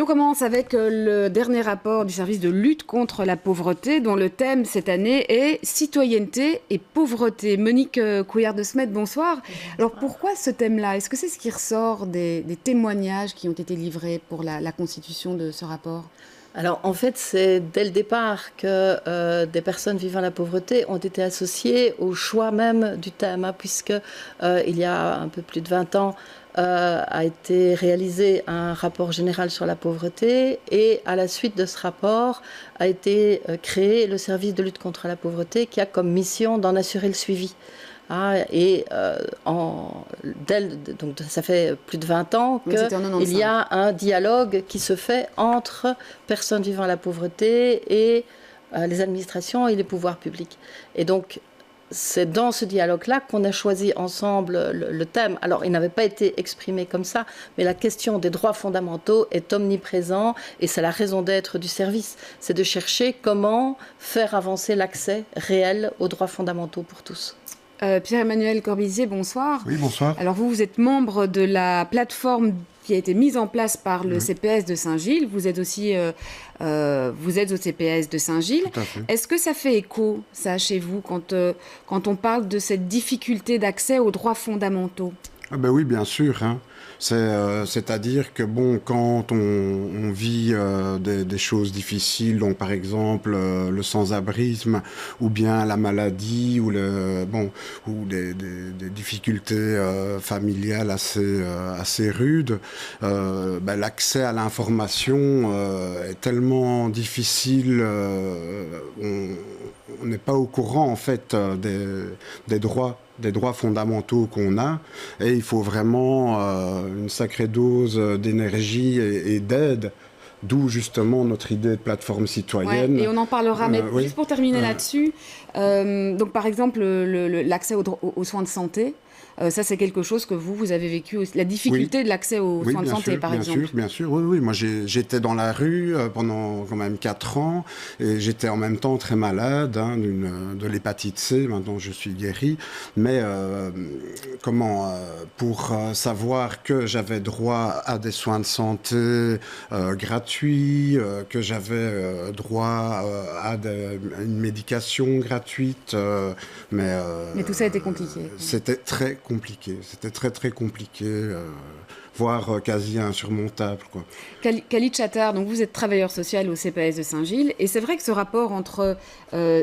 On commence avec le dernier rapport du service de lutte contre la pauvreté, dont le thème cette année est citoyenneté et pauvreté. Monique Couillard de Smet, bonsoir. Alors pourquoi ce thème-là? Est-ce que c'est ce qui ressort des témoignages qui ont été livrés pour la constitution de ce rapport? Alors en fait, c'est dès le départ que des personnes vivant la pauvreté ont été associées au choix même du thème, puisque il y a un peu plus de 20 ans, a été réalisé un rapport général sur la pauvreté et à la suite de ce rapport a été créé le service de lutte contre la pauvreté qui a comme mission d'en assurer le suivi. Donc ça fait plus de 20 ans qu'il y a un dialogue qui se fait entre personnes vivant la pauvreté et les administrations et les pouvoirs publics. Et donc, c'est dans ce dialogue-là qu'on a choisi ensemble le thème. Alors, il n'avait pas été exprimé comme ça, mais la question des droits fondamentaux est omniprésente et c'est la raison d'être du service. C'est de chercher comment faire avancer l'accès réel aux droits fondamentaux pour tous. Pierre-Emmanuel Corbizier, bonsoir. Oui, bonsoir. Alors vous êtes membre de la plateforme qui a été mise en place par le CPS de Saint-Gilles. Vous êtes aussi vous êtes au CPS de Saint-Gilles. Est-ce que ça fait écho, ça, chez vous, quand on parle de cette difficulté d'accès aux droits fondamentaux? Ben oui, bien sûr. C'est-à-dire que bon, quand on vit des choses difficiles, donc par exemple le sans-abrisme ou bien la maladie ou des difficultés familiales assez rudes, l'accès à l'information est tellement difficile, on n'est pas au courant en fait des droits fondamentaux qu'on a, et il faut vraiment une sacrée dose d'énergie et d'aide, d'où justement notre idée de plateforme citoyenne. Ouais, et on en parlera, mais juste pour terminer là-dessus, donc par exemple l'accès aux soins de santé, ça c'est quelque chose que vous avez vécu aussi, la difficulté de l'accès aux soins de santé par exemple. Bien sûr, oui. Moi j'étais dans la rue pendant quand même 4 ans et j'étais en même temps très malade de l'hépatite C. Maintenant je suis guéri, mais pour savoir que j'avais droit à des soins de santé gratuits, que j'avais droit à une médication gratuite, mais tout ça a été compliqué. C'était très compliqué. C'était très, très compliqué, voire quasi insurmontable, quoi. Khalid Chattar, donc vous êtes travailleur social au CPS de Saint-Gilles, et c'est vrai que ce rapport entre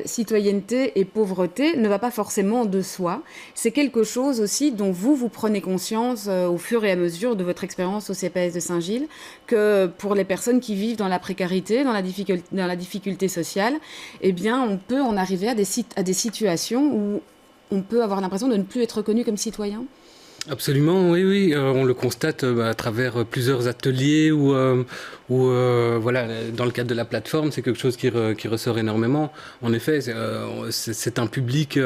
citoyenneté et pauvreté ne va pas forcément de soi. C'est quelque chose aussi dont vous prenez conscience au fur et à mesure de votre expérience au CPS de Saint-Gilles, que pour les personnes qui vivent dans la précarité, dans la difficulté sociale, eh bien, on peut en arriver à des situations où on peut avoir l'impression de ne plus être reconnu comme citoyen? Absolument, oui. On le constate à travers plusieurs ateliers où voilà, dans le cadre de la plateforme, c'est quelque chose qui ressort énormément. En effet, c'est un public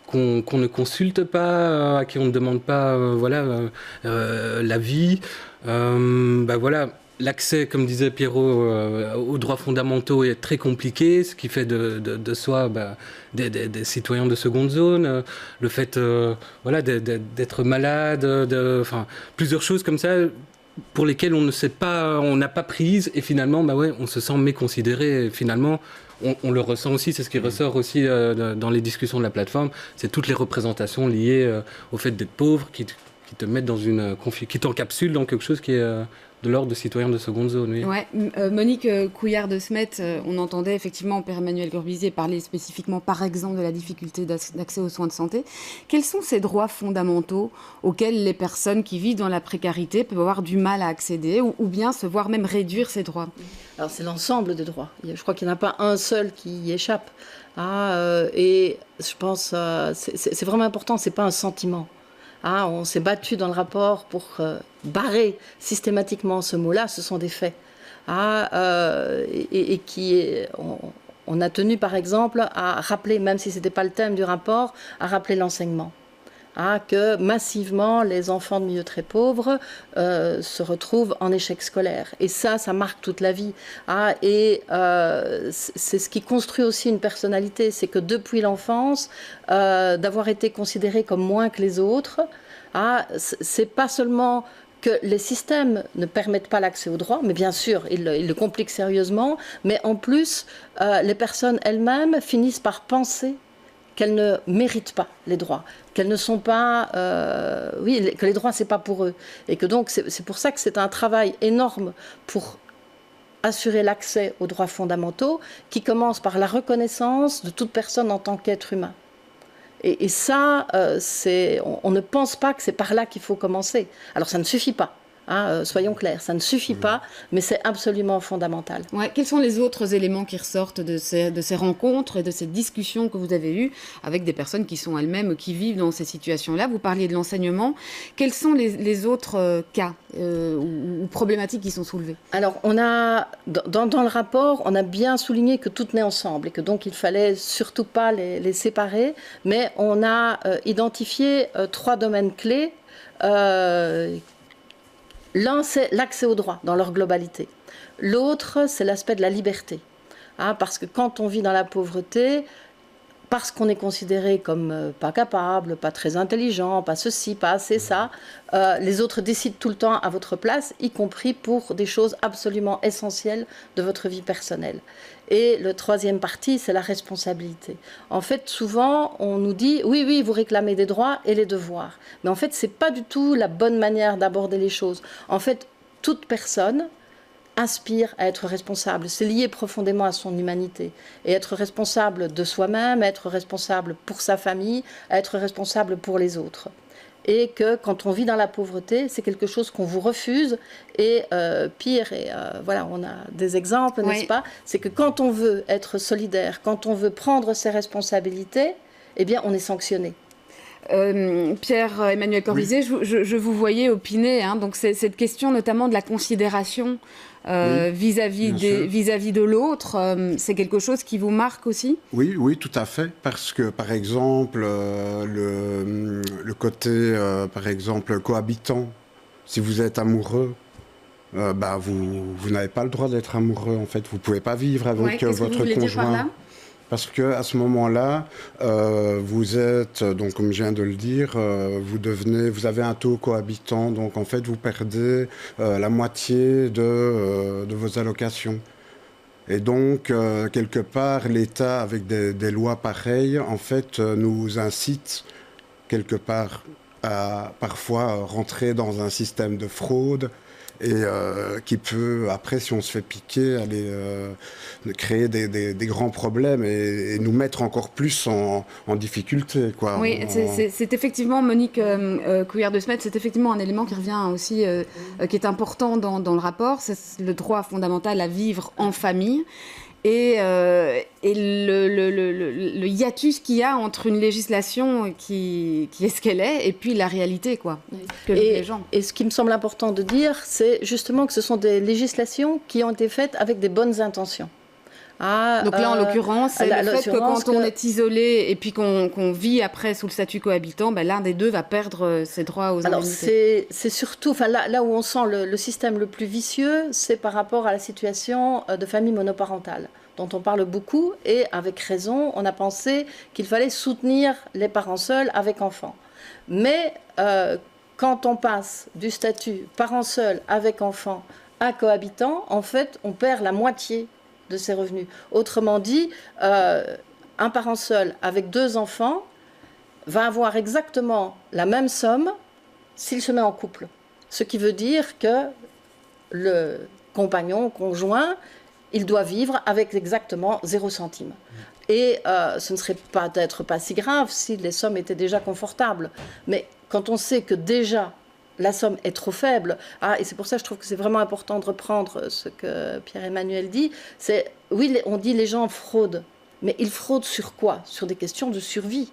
qu'on ne consulte pas, à qui on ne demande pas l'avis. Voilà. L'accès, comme disait Pierrot, aux droits fondamentaux est très compliqué, ce qui fait de soi des citoyens de seconde zone. Le fait d'être malade, plusieurs choses comme ça pour lesquelles on ne sait pas, on n'a pas prise, et finalement on se sent méconsidéré. Et finalement, on le ressent aussi, c'est ce qui ressort aussi dans les discussions de la plateforme, c'est toutes les représentations liées au fait d'être pauvre qui te mettent dans qui t'encapsulent dans quelque chose qui est de l'ordre de citoyens de seconde zone. Oui. Ouais. Monique Couillard de Smet, on entendait effectivement Pierre-Emmanuel Corbizier parler spécifiquement par exemple de la difficulté d'accès aux soins de santé. Quels sont ces droits fondamentaux auxquels les personnes qui vivent dans la précarité peuvent avoir du mal à accéder ou bien se voir même réduire ces droits? Alors c'est l'ensemble des droits. Je crois qu'il n'y en a pas un seul qui y échappe. Et je pense c'est vraiment important, c'est pas un sentiment. On s'est battu dans le rapport pour barrer systématiquement ce mot-là, ce sont des faits. On a tenu par exemple à rappeler, même si ce n'était pas le thème du rapport, à rappeler l'enseignement. Que massivement les enfants de milieux très pauvres se retrouvent en échec scolaire. Et ça marque toute la vie. C'est ce qui construit aussi une personnalité, c'est que depuis l'enfance, d'avoir été considéré comme moins que les autres, c'est pas seulement que les systèmes ne permettent pas l'accès aux droits, mais bien sûr, ils le compliquent sérieusement, mais en plus, les personnes elles-mêmes finissent par penser qu'elles ne méritent pas les droits, qu'elles ne sont pas... que les droits, c'est pas pour eux. Et que donc, c'est pour ça que c'est un travail énorme pour assurer l'accès aux droits fondamentaux, qui commence par la reconnaissance de toute personne en tant qu'être humain. Et ça, on ne pense pas que c'est par là qu'il faut commencer. Alors ça ne suffit pas. Soyons clairs, ça ne suffit pas, mais c'est absolument fondamental. Ouais, quels sont les autres éléments qui ressortent de ces rencontres et de ces discussions que vous avez eues avec des personnes qui sont elles-mêmes, qui vivent dans ces situations-là? Vous parliez de l'enseignement. Quels sont les autres cas ou problématiques qui sont soulevées? Alors, on a, dans le rapport, on a bien souligné que tout tenait ensemble et que donc il fallait surtout pas les séparer, mais on a identifié 3 domaines clés. L'un, c'est l'accès aux droits dans leur globalité. L'autre, c'est l'aspect de la liberté. Parce que quand on vit dans la pauvreté, parce qu'on est considéré comme pas capable, pas très intelligent, pas ceci, pas assez ça, les autres décident tout le temps à votre place, y compris pour des choses absolument essentielles de votre vie personnelle. Et le 3e partie, c'est la responsabilité. En fait, souvent, on nous dit, oui, vous réclamez des droits et les devoirs. Mais en fait, ce n'est pas du tout la bonne manière d'aborder les choses. En fait, toute personne aspire à être responsable. C'est lié profondément à son humanité. Et être responsable de soi-même, être responsable pour sa famille, être responsable pour les autres. Et que quand on vit dans la pauvreté, c'est quelque chose qu'on vous refuse. Et pire, voilà, on a des exemples, n'est-ce pas? C'est que quand on veut être solidaire, quand on veut prendre ses responsabilités, eh bien, on est sanctionné. Pierre-Emmanuel Corbizet, je vous voyais opiner, donc cette question notamment de la considération vis-à-vis de l'autre, c'est quelque chose qui vous marque aussi? Oui, tout à fait, parce que par exemple, le côté, par exemple, cohabitant, si vous êtes amoureux, vous n'avez pas le droit d'être amoureux, en fait, vous ne pouvez pas vivre avec votre conjoint. Parce qu'à ce moment-là, vous êtes, donc comme je viens de le dire, vous avez un taux cohabitant, donc en fait vous perdez la moitié de vos allocations. Et donc, quelque part, l'État, avec des lois pareilles, en fait, nous incite quelque part à parfois rentrer dans un système de fraude, et qui peut, après, si on se fait piquer, aller créer des grands problèmes et nous mettre encore plus en difficulté, quoi. Oui, c'est effectivement, Monique Couillard de Smet, c'est effectivement un élément qui revient aussi, qui est important dans le rapport, c'est le droit fondamental à vivre en famille. Et le hiatus qu'il y a entre une législation qui est ce qu'elle est et puis la réalité, quoi, que vivent les gens. Et ce qui me semble important de dire, c'est justement que ce sont des législations qui ont été faites avec des bonnes intentions. Donc là, en l'occurrence, c'est le fait que quand on est isolé et puis qu'on vit après sous le statut cohabitant, l'un des deux va perdre ses droits aux indemnités. Alors c'est surtout, là où on sent le système le plus vicieux, c'est par rapport à la situation de famille monoparentale, dont on parle beaucoup, et avec raison, on a pensé qu'il fallait soutenir les parents seuls avec enfants. Mais quand on passe du statut parent seul avec enfants à cohabitant, en fait, on perd la moitié de ses revenus. Autrement dit, un parent seul avec 2 enfants va avoir exactement la même somme s'il se met en couple. Ce qui veut dire que le compagnon, conjoint, il doit vivre avec exactement 0 centime. Et ce ne serait peut-être pas si grave si les sommes étaient déjà confortables. Mais quand on sait que déjà la somme est trop faible. Et c'est pour ça que je trouve que c'est vraiment important de reprendre ce que Pierre-Emmanuel dit. Oui, on dit les gens fraudent, mais ils fraudent sur quoi? Sur des questions de survie.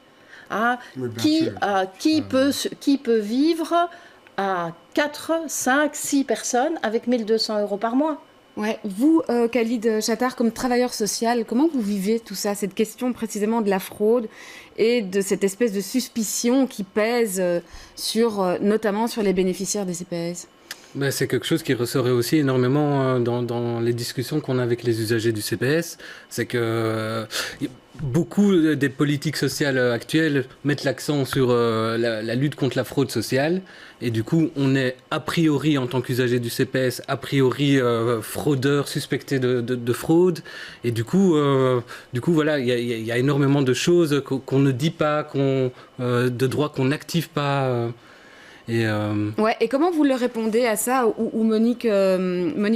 Qui peut vivre à 4, 5, 6 personnes avec 1 200 € par mois? Ouais. Vous, Khalid Chattar, comme travailleur social, comment vous vivez tout ça, cette question précisément de la fraude et de cette espèce de suspicion qui pèse notamment sur les bénéficiaires des CPAS? Ben, c'est quelque chose qui ressortait aussi énormément dans les discussions qu'on a avec les usagers du CPS. C'est que beaucoup des politiques sociales actuelles mettent l'accent sur la lutte contre la fraude sociale. Et du coup, on est a priori, en tant qu'usager du CPS, a priori fraudeur, suspecté de fraude. Et du coup voilà, il y a énormément de choses qu'on ne dit pas, de droits qu'on n'active pas. Ouais, et comment vous le répondez à ça, ou Monique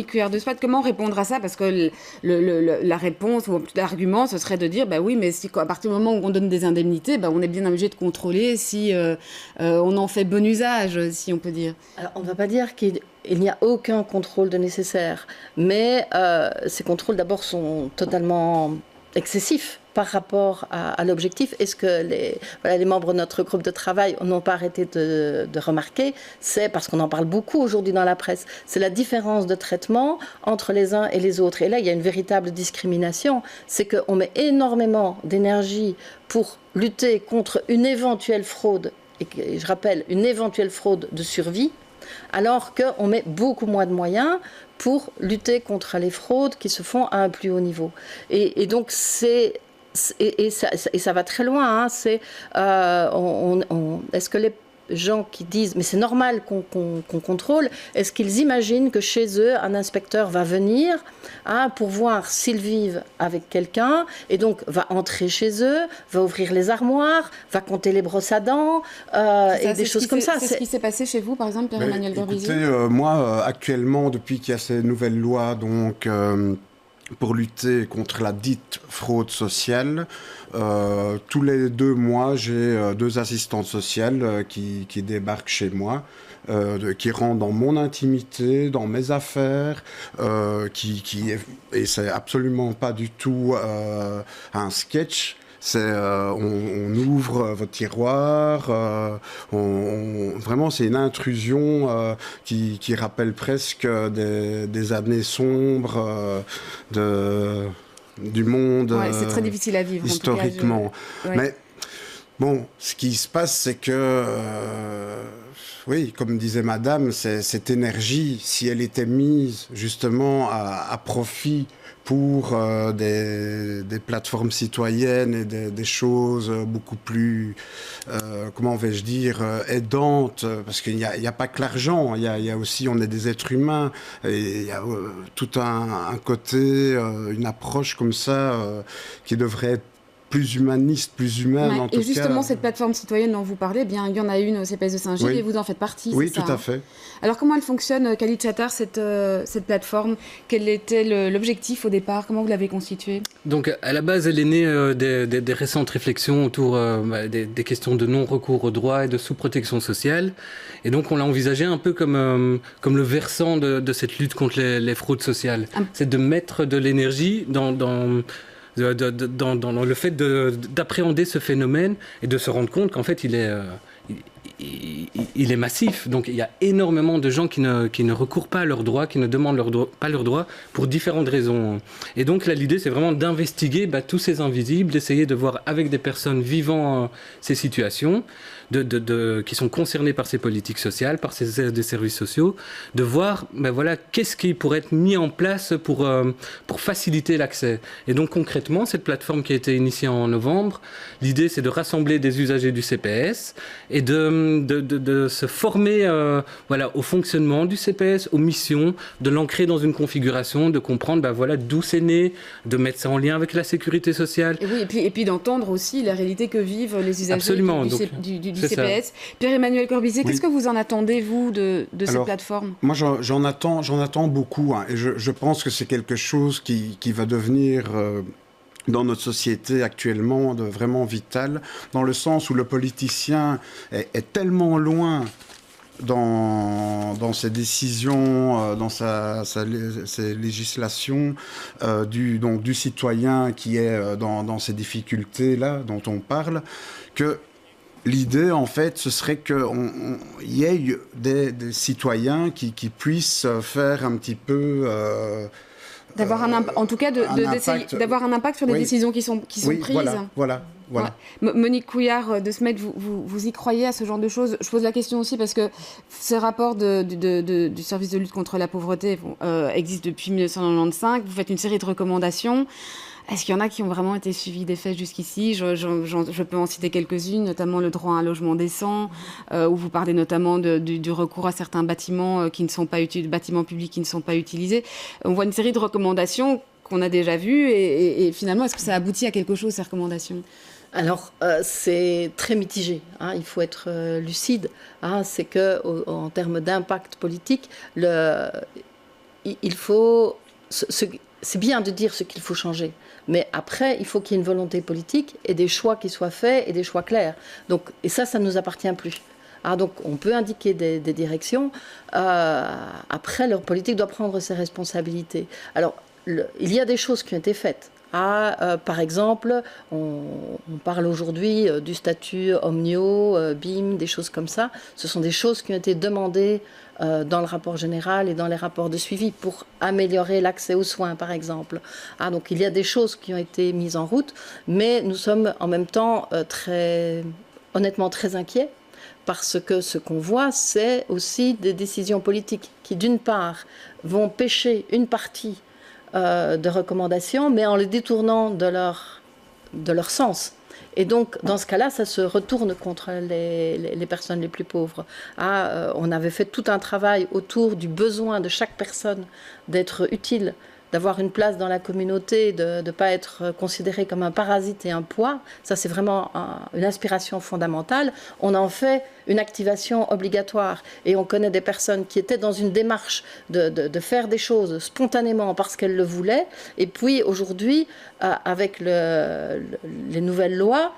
Cuillère de Spade, comment répondre à ça? Parce que la réponse ou l'argument, ce serait de dire, bah oui, mais si, à partir du moment où on donne des indemnités, bah, on est bien obligé de contrôler si on en fait bon usage, si on peut dire. Alors, on ne va pas dire qu'il n'y a aucun contrôle de nécessaire, mais ces contrôles d'abord sont totalement excessifs par rapport à l'objectif. Et ce que les membres de notre groupe de travail n'ont pas arrêté de remarquer, c'est, parce qu'on en parle beaucoup aujourd'hui dans la presse, c'est la différence de traitement entre les uns et les autres. Et là, il y a une véritable discrimination. C'est qu'on met énormément d'énergie pour lutter contre une éventuelle fraude, et je rappelle, une éventuelle fraude de survie, alors qu'on met beaucoup moins de moyens pour lutter contre les fraudes qui se font à un plus haut niveau. Et donc, ça va très loin. Hein. Est-ce que les gens qui disent « mais c'est normal qu'on contrôle », est-ce qu'ils imaginent que chez eux, un inspecteur va venir pour voir s'ils vivent avec quelqu'un, et donc va entrer chez eux, va ouvrir les armoires, va compter les brosses à dents, et des choses comme ça. C'est ce qui s'est passé chez vous, par exemple, Pierre-Emmanuel Corbisier? Écoutez, moi, actuellement, depuis qu'il y a ces nouvelles lois, donc pour lutter contre la dite fraude sociale, tous les 2 mois, j'ai 2 assistantes sociales qui débarquent chez moi, qui rentrent dans mon intimité, dans mes affaires, et c'est absolument pas du tout un sketch. On ouvre votre tiroir, vraiment c'est une intrusion qui rappelle presque des années sombres du monde. Ouais, c'est très difficile à vivre historiquement. En tout cas, Mais bon, ce qui se passe, c'est que oui, comme disait Madame, cette énergie, si elle était mise justement à profit pour des plateformes citoyennes et des choses beaucoup plus, comment vais-je dire, aidantes, parce qu'il n'y a pas que l'argent, il y a aussi, on est des êtres humains, et il y a tout un côté, une approche comme ça qui devrait être plus humaniste, plus humaine, en tout cas. Et justement, cette plateforme citoyenne dont vous parlez, bien, il y en a une au CPS de Saint-Gilles, et vous en faites partie. Oui, tout à fait. Alors, comment elle fonctionne, Khalid Chattar, cette plateforme? Quel était l'objectif au départ? Comment vous l'avez constituée? Donc, à la base, elle est née des récentes réflexions autour des questions de non-recours aux droits et de sous-protection sociale. Et donc, on l'a envisagé un peu comme le versant de cette lutte contre les fraudes sociales. C'est de mettre de l'énergie dans le fait d'appréhender ce phénomène et de se rendre compte qu'en fait, il est massif. Donc, il y a énormément de gens qui ne recourent pas à leurs droits, qui ne demandent pas leurs droits pour différentes raisons. Et donc, là, l'idée, c'est vraiment d'investiguer tous ces invisibles, d'essayer de voir avec des personnes vivant ces situations, qui sont concernées par ces politiques sociales, par des services sociaux, de voir qu'est-ce qui pourrait être mis en place pour faciliter l'accès. Et donc concrètement, cette plateforme qui a été initiée en novembre, l'idée c'est de rassembler des usagers du CPS et de se former au fonctionnement du CPS, aux missions, de l'ancrer dans une configuration, de comprendre d'où c'est né, de mettre ça en lien avec la sécurité sociale. Et oui, et puis d'entendre aussi la réalité que vivent les usagers du CPS. Pierre-Emmanuel Corbisier, qu'est-ce que vous en attendez, vous, de cette plateforme? Moi, j'en attends beaucoup, et je pense que c'est quelque chose qui va devenir dans notre société actuellement vraiment vital, dans le sens où le politicien est tellement loin dans ses décisions, dans ses législations, du citoyen qui est dans ces difficultés-là dont on parle, que l'idée, en fait, ce serait qu'il y ait des citoyens qui puissent faire un petit peu D'avoir en tout cas, d'avoir un impact sur les décisions qui sont prises. Voilà. Ouais. Monique Couillard de SMED, vous y croyez à ce genre de choses? Je pose la question aussi parce que ce rapport du service de lutte contre la pauvreté existe depuis 1995. Vous faites une série de recommandations. Est-ce qu'il y en a qui ont vraiment été suivis des faits jusqu'ici? Je peux en citer quelques-unes, notamment le droit à un logement décent, où vous parlez notamment du recours à certains bâtiments qui ne sont pas bâtiments publics qui ne sont pas utilisés. On voit une série de recommandations qu'on a déjà vues et finalement, est-ce que ça aboutit à quelque chose, ces recommandations? Alors, c'est très mitigé, hein, il faut être lucide. Hein, c'est qu'en termes d'impact politique, il faut... C'est bien de dire ce qu'il faut changer, mais après, il faut qu'il y ait une volonté politique et des choix qui soient faits et des choix clairs. Et ça ne nous appartient plus. Donc, on peut indiquer des directions. Après, leur politique doit prendre ses responsabilités. Alors, il y a des choses qui ont été faites. Par exemple, on parle aujourd'hui du statut Omnio, BIM, des choses comme ça. Ce sont des choses qui ont été demandées dans le rapport général et dans les rapports de suivi pour améliorer l'accès aux soins, par exemple. Donc il y a des choses qui ont été mises en route, mais nous sommes en même temps honnêtement très inquiets parce que ce qu'on voit, c'est aussi des décisions politiques qui, d'une part, vont pêcher une partie de recommandations, mais en les détournant de leur sens. Et donc, dans ce cas-là, ça se retourne contre les personnes les plus pauvres. On avait fait tout un travail autour du besoin de chaque personne d'être utile, d'avoir une place dans la communauté, de ne pas être considéré comme un parasite et un poids. Ça, c'est vraiment une inspiration fondamentale. On en fait une activation obligatoire. Et on connaît des personnes qui étaient dans une démarche de faire des choses spontanément parce qu'elles le voulaient. Et puis, aujourd'hui, avec les nouvelles lois,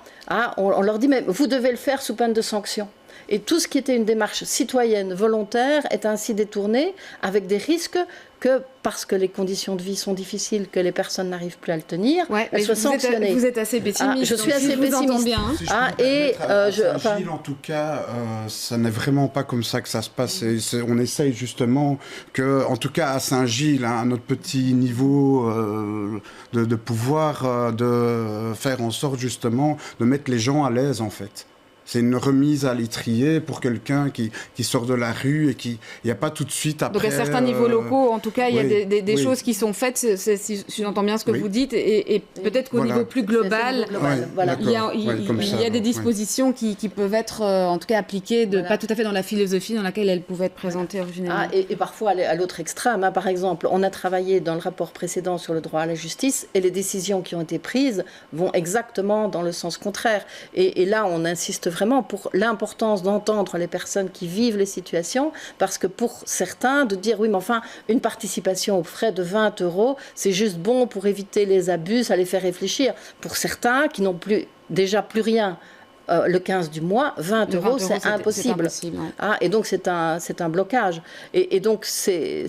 on leur dit « mais vous devez le faire sous peine de sanction ». Et tout ce qui était une démarche citoyenne volontaire est ainsi détourné avec des risques que, parce que les conditions de vie sont difficiles, que les personnes n'arrivent plus à le tenir, elles soient sanctionnées. Vous êtes assez pessimiste. Je suis assez pessimiste. Bien. Si Saint-Gilles, en tout cas, ça n'est vraiment pas comme ça que ça se passe. On essaye justement que, en tout cas à Saint-Gilles, à notre petit niveau de pouvoir, de faire en sorte justement de mettre les gens à l'aise, en fait. C'est une remise à l'étrier pour quelqu'un qui sort de la rue et il n'y a pas tout de suite après... Donc à certains niveaux locaux, en tout cas, il y a des choses qui sont faites, si j'entends bien ce que vous dites, et peut-être qu'au niveau plus global, il y a des dispositions qui peuvent être en tout cas appliquées, pas tout à fait dans la philosophie dans laquelle elles pouvaient être présentées originellement. Et parfois à l'autre extrême, par exemple, on a travaillé dans le rapport précédent sur le droit à la justice et les décisions qui ont été prises vont exactement dans le sens contraire. Et là, on insiste vraiment pour l'importance d'entendre les personnes qui vivent les situations, parce que pour certains, de dire oui, mais enfin, une participation aux frais de 20 €, c'est juste bon pour éviter les abus, ça les fait réfléchir. Pour certains qui n'ont déjà plus rien le 15 du mois, 20 €, c'est impossible. Et donc c'est un blocage. Et donc c'est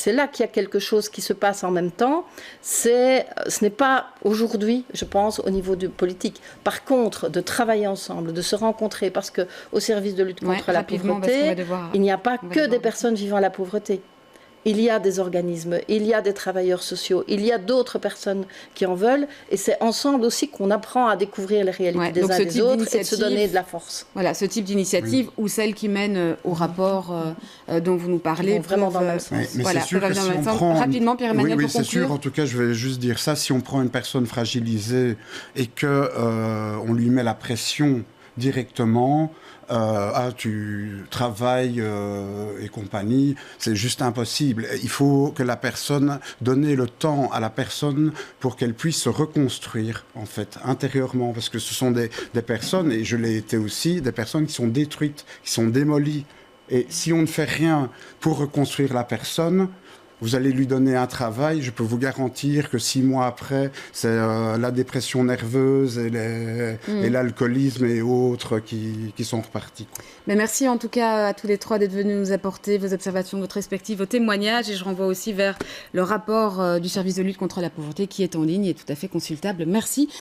là qu'il y a quelque chose qui se passe en même temps. Ce n'est pas aujourd'hui, je pense, au niveau du politique. Par contre, de travailler ensemble, de se rencontrer, parce qu'au service de lutte contre la pauvreté, il n'y a pas que des personnes vivant la pauvreté. Il y a des organismes, il y a des travailleurs sociaux, il y a d'autres personnes qui en veulent. Et c'est ensemble aussi qu'on apprend à découvrir les réalités des uns des autres et de se donner de la force. Voilà, ce type d'initiative ou celles qui mènent au rapport dont vous nous parlez. Vraiment dans le même sens. Mais c'est sûr que si on prend... Rapidement, Pierre-Emmanuel, pour c'est sûr. En tout cas, je vais juste dire ça. Si on prend une personne fragilisée et qu'on lui met la pression directement... tu travailles et compagnie, c'est juste impossible. Il faut que la personne, donner le temps à la personne pour qu'elle puisse se reconstruire, en fait, intérieurement, parce que ce sont des personnes, et je l'ai été aussi, des personnes qui sont détruites, qui sont démolies. Et si on ne fait rien pour reconstruire la personne, vous allez lui donner un travail, je peux vous garantir que 6 mois après, c'est la dépression nerveuse et l'alcoolisme et autres qui sont repartis. Mais merci en tout cas à tous les trois d'être venus nous apporter vos observations, votre perspective, vos témoignages. Et je renvoie aussi vers le rapport du service de lutte contre la pauvreté qui est en ligne et tout à fait consultable. Merci.